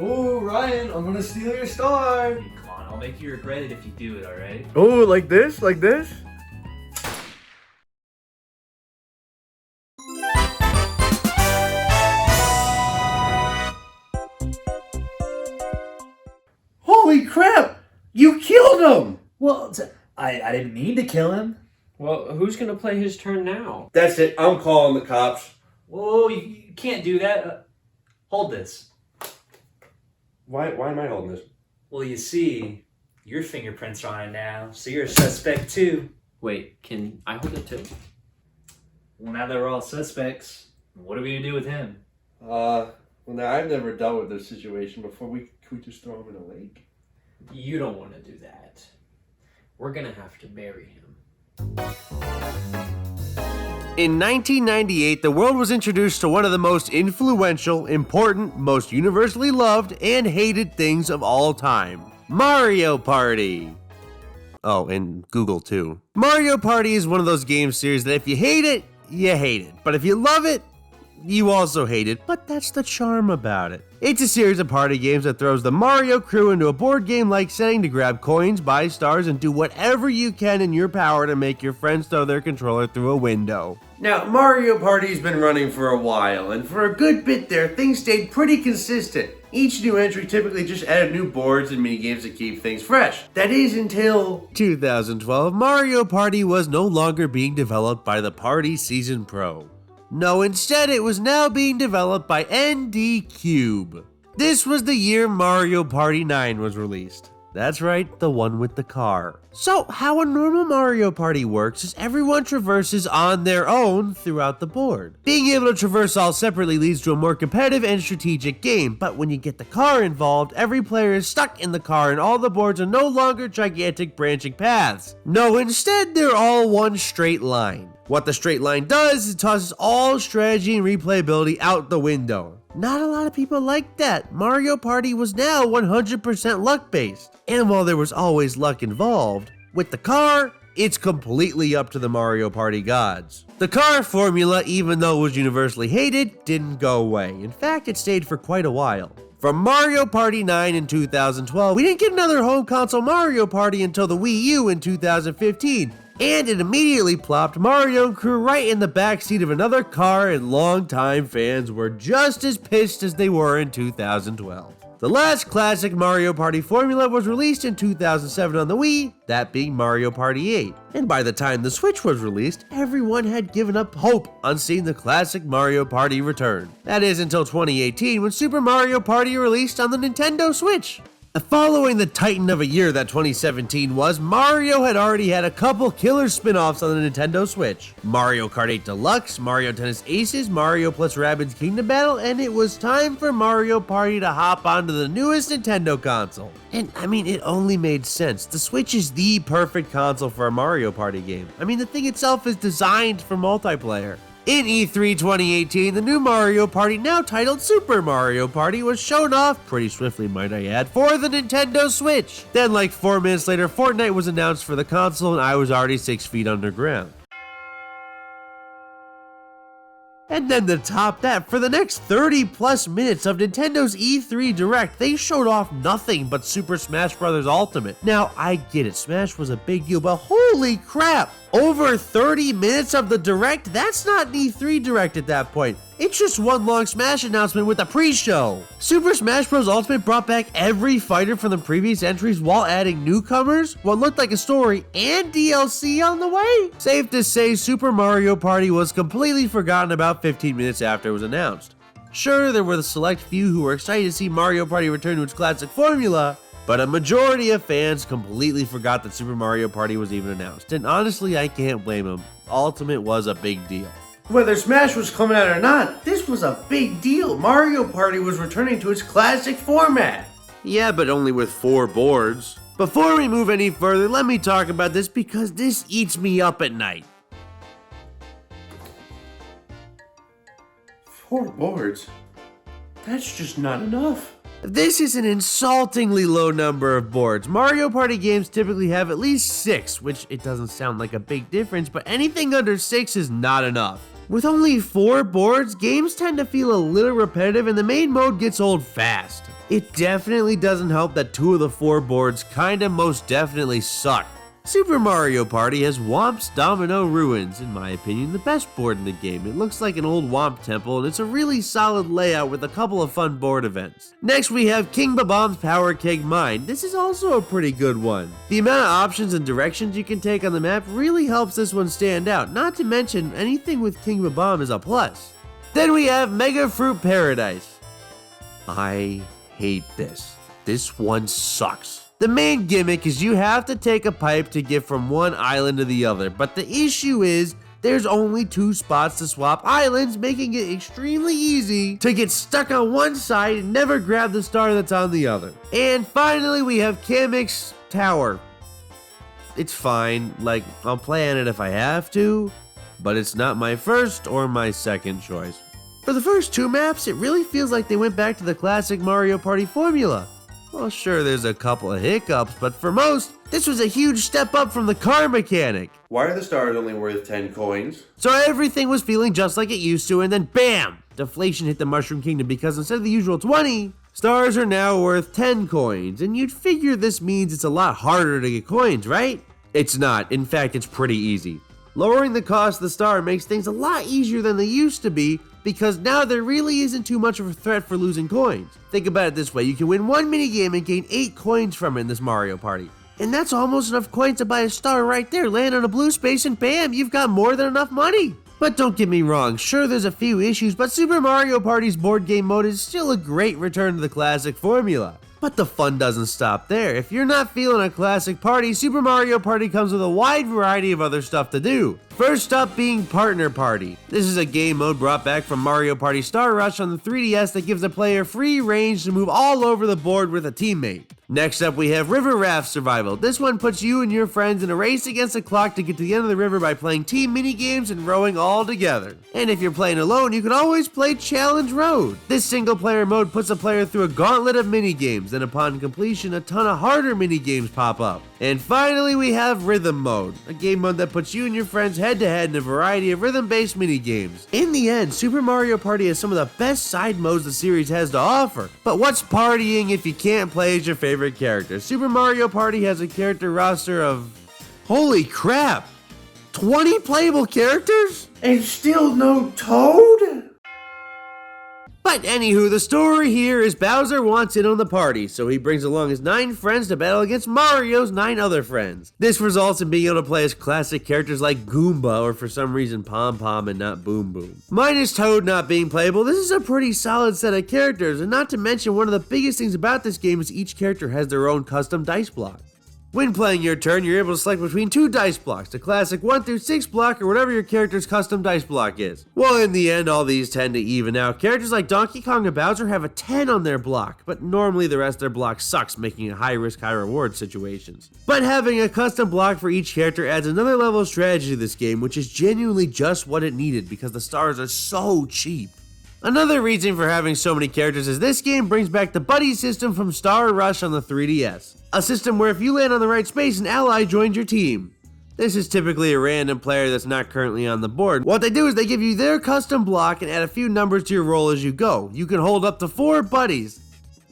Oh, Ryan, I'm gonna steal your star. Come on, I'll make you regret it if you do it, alright? Oh, like this? Like this? Holy crap! You killed him! Well, I didn't mean to kill him. Well, who's gonna play his turn now? That's it. I'm calling the cops. Whoa, you can't do that. Hold this. Why am I holding this? Well, you see, your fingerprints are on it now, so you're a suspect too. Wait, can I hold it too? Well, now that we're all suspects, what are we gonna do with him? Well, now I've never dealt with this situation before. Can we just throw him in a lake? You don't want to do that. We're gonna have to bury him. In 1998, the world was introduced to one of the most influential, important, most universally loved, and hated things of all time. Mario Party. Oh, and Google too. Mario Party is one of those game series that if you hate it, you hate it. But if you love it, you also hate it, but that's the charm about it. It's a series of party games that throws the Mario crew into a board game-like setting to grab coins, buy stars, and do whatever you can in your power to make your friends throw their controller through a window. Now, Mario Party's been running for a while, and for a good bit there, things stayed pretty consistent. Each new entry typically just added new boards and minigames to keep things fresh. That is until 2012, Mario Party was no longer being developed by the Party Season Pro. No, instead it was now being developed by ND Cube. This was the year Mario Party 9 was released. That's right, the one with the car. So, how a normal Mario Party works is everyone traverses on their own throughout the board. Being able to traverse all separately leads to a more competitive and strategic game, but when you get the car involved, every player is stuck in the car and all the boards are no longer gigantic branching paths. No, instead they're all one straight line. What the straight line does is it tosses all strategy and replayability out the window. Not a lot of people like that. Mario Party was now 100% luck-based. And while there was always luck involved, with the car, it's completely up to the Mario Party gods. The car formula, even though it was universally hated, didn't go away. In fact, it stayed for quite a while. From Mario Party 9 in 2012, we didn't get another home console Mario Party until the Wii U in 2015. And it immediately plopped Mario and crew right in the backseat of another car, and longtime fans were just as pissed as they were in 2012. The last classic Mario Party formula was released in 2007 on the Wii, that being Mario Party 8. And by the time the Switch was released, everyone had given up hope on seeing the classic Mario Party return. That is until 2018 when Super Mario Party released on the Nintendo Switch. Following the titan of a year that 2017 was, Mario had already had a couple killer spin-offs on the Nintendo Switch. Mario Kart 8 Deluxe, Mario Tennis Aces, Mario plus Rabbids Kingdom Battle, and it was time for Mario Party to hop onto the newest Nintendo console. And I mean, it only made sense. The Switch is the perfect console for a Mario Party game. I mean, the thing itself is designed for multiplayer. In E3 2018, the new Mario Party, now titled Super Mario Party, was shown off, pretty swiftly might I add, for the Nintendo Switch. Then like 4 minutes later, Fortnite was announced for the console and I was already 6 feet underground. And then to top that, for the next 30 plus minutes of Nintendo's E3 Direct, they showed off nothing but Super Smash Bros. Ultimate. Now, I get it, Smash was a big deal, but holy crap! Over 30 minutes of the Direct? That's not an E3 Direct at that point. It's just one long Smash announcement with a pre-show. Super Smash Bros. Ultimate brought back every fighter from the previous entries while adding newcomers, what looked like a story, and DLC on the way. Safe to say, Super Mario Party was completely forgotten about 15 minutes after it was announced. Sure, there were the select few who were excited to see Mario Party return to its classic formula, but a majority of fans completely forgot that Super Mario Party was even announced. And honestly, I can't blame them. Ultimate was a big deal. Whether Smash was coming out or not, this was a big deal. Mario Party was returning to its classic format. Yeah, but only with 4 boards. Before we move any further, let me talk about this because this eats me up at night. 4 boards? That's just not enough. This is an insultingly low number of boards. Mario Party games typically have at least 6, which it doesn't sound like a big difference, but anything under 6 is not enough. With only 4 boards, games tend to feel a little repetitive and the main mode gets old fast. It definitely doesn't help that 2 of the 4 boards kinda most definitely suck. Super Mario Party has Whomp's Domino Ruins, in my opinion, the best board in the game. It looks like an old Whomp temple and it's a really solid layout with a couple of fun board events. Next we have King Bob-omb's Power Keg Mine. This is also a pretty good one. The amount of options and directions you can take on the map really helps this one stand out, not to mention anything with King Bob-omb is a plus. Then we have Mega Fruit Paradise. I hate this. This one sucks. The main gimmick is you have to take a pipe to get from one island to the other, but the issue is there's only 2 spots to swap islands, making it extremely easy to get stuck on one side and never grab the star that's on the other. And finally we have Kamek's Tower. It's fine, like I'll play on it if I have to, but it's not my first or my second choice. For the first 2 maps, it really feels like they went back to the classic Mario Party formula. Well, sure, there's a couple of hiccups, but for most, this was a huge step up from the car mechanic. Why are the stars only worth 10 coins? So everything was feeling just like it used to, and then BAM! Deflation hit the Mushroom Kingdom because instead of the usual 20, stars are now worth 10 coins, and you'd figure this means it's a lot harder to get coins, right? It's not. In fact, it's pretty easy. Lowering the cost of the star makes things a lot easier than they used to be, because now there really isn't too much of a threat for losing coins. Think about it this way, you can win one minigame and gain 8 coins from it in this Mario Party. And that's almost enough coins to buy a star right there, land on a blue space and bam, you've got more than enough money. But don't get me wrong, sure there's a few issues, but Super Mario Party's board game mode is still a great return to the classic formula. But the fun doesn't stop there. If you're not feeling a classic party, Super Mario Party comes with a wide variety of other stuff to do. First up being Partner Party. This is a game mode brought back from Mario Party Star Rush on the 3DS that gives the player free range to move all over the board with a teammate. Next up we have River Raft Survival. This one puts you and your friends in a race against the clock to get to the end of the river by playing team minigames and rowing all together. And if you're playing alone, you can always play Challenge Road. This single player mode puts a player through a gauntlet of minigames, then upon completion a ton of harder minigames pop up. And finally we have Rhythm Mode, a game mode that puts you and your friends head to head in a variety of rhythm-based minigames. In the end, Super Mario Party has some of the best side modes the series has to offer. But what's partying if you can't play as your favorite character? Super Mario Party has a character roster of... holy crap! 20 playable characters? And still no Toad? But anywho, the story here is Bowser wants in on the party, so he brings along his 9 friends to battle against Mario's 9 other friends. This results in being able to play as classic characters like Goomba, or for some reason Pom Pom and not Boom Boom. Minus Toad not being playable, this is a pretty solid set of characters, and not to mention one of the biggest things about this game is each character has their own custom dice block. When playing your turn, you're able to select between 2 dice blocks, the classic 1 through 6 block or whatever your character's custom dice block is. Well, in the end, all these tend to even out. Characters like Donkey Kong and Bowser have a 10 on their block, but normally the rest of their block sucks, making it high risk, high reward situations. But having a custom block for each character adds another level of strategy to this game, which is genuinely just what it needed because the stars are so cheap. Another reason for having so many characters is this game brings back the buddy system from Star Rush on the 3DS. A system where if you land on the right space, an ally joins your team. This is typically a random player that's not currently on the board. What they do is they give you their custom block and add a few numbers to your roll as you go. You can hold up to 4 buddies.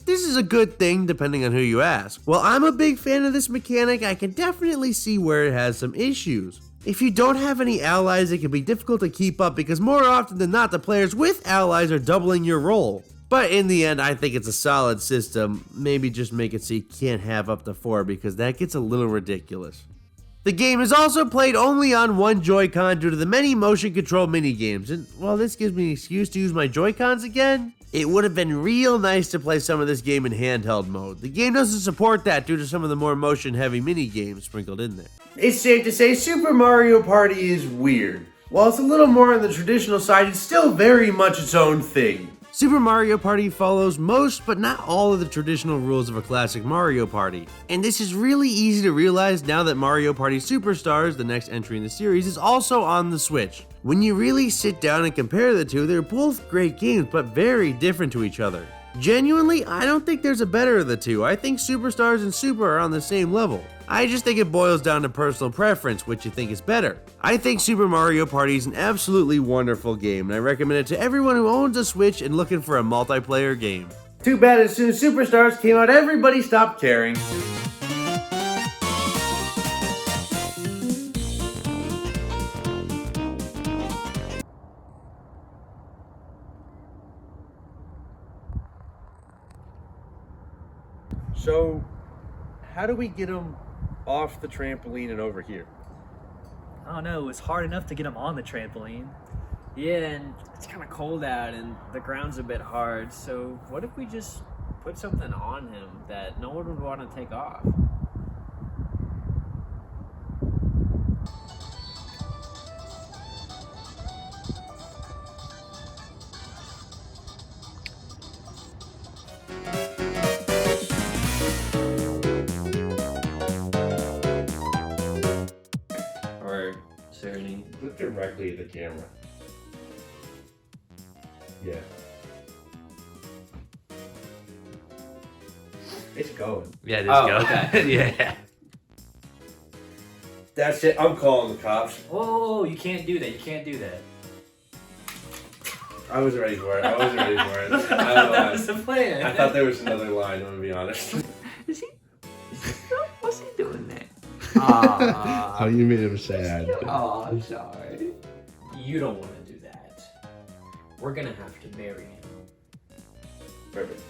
This is a good thing depending on who you ask. While I'm a big fan of this mechanic, I can definitely see where it has some issues. If you don't have any allies, it can be difficult to keep up because more often than not, the players with allies are doubling your roll. But in the end, I think it's a solid system. Maybe just make it so you can't have up to 4 because that gets a little ridiculous. The game is also played only on one Joy-Con due to the many motion control minigames. And while this gives me an excuse to use my Joy-Cons again, it would have been real nice to play some of this game in handheld mode. The game doesn't support that due to some of the more motion-heavy mini-games sprinkled in there. It's safe to say Super Mario Party is weird. While it's a little more on the traditional side, it's still very much its own thing. Super Mario Party follows most, but not all of the traditional rules of a classic Mario Party. And this is really easy to realize now that Mario Party Superstars, the next entry in the series, is also on the Switch. When you really sit down and compare the two, they're both great games, but very different to each other. Genuinely, I don't think there's a better of the two. I think Superstars and Super are on the same level. I just think it boils down to personal preference, which you think is better. I think Super Mario Party is an absolutely wonderful game, and I recommend it to everyone who owns a Switch and looking for a multiplayer game. Too bad as soon as Superstars came out, everybody stopped caring. So, how do we get them off the trampoline and over here? I don't know, it's hard enough to get him on the trampoline. Yeah, and it's kind of cold out and the ground's a bit hard, so what if we just put something on him that no one would want to take off? Or Serenity. Look directly at the camera. Yeah. It's going. Yeah, just Oh, go. okay. Yeah. That's it. I'm calling the cops. Whoa, you can't do that. You can't do that. I wasn't ready for it. I wasn't ready for it. That was the plan. I thought there was another line, I'm gonna be honest. Is he? What's he doing there? How you made him sad. Oh, I'm sorry. You don't want to do that. We're gonna have to bury him. Perfect.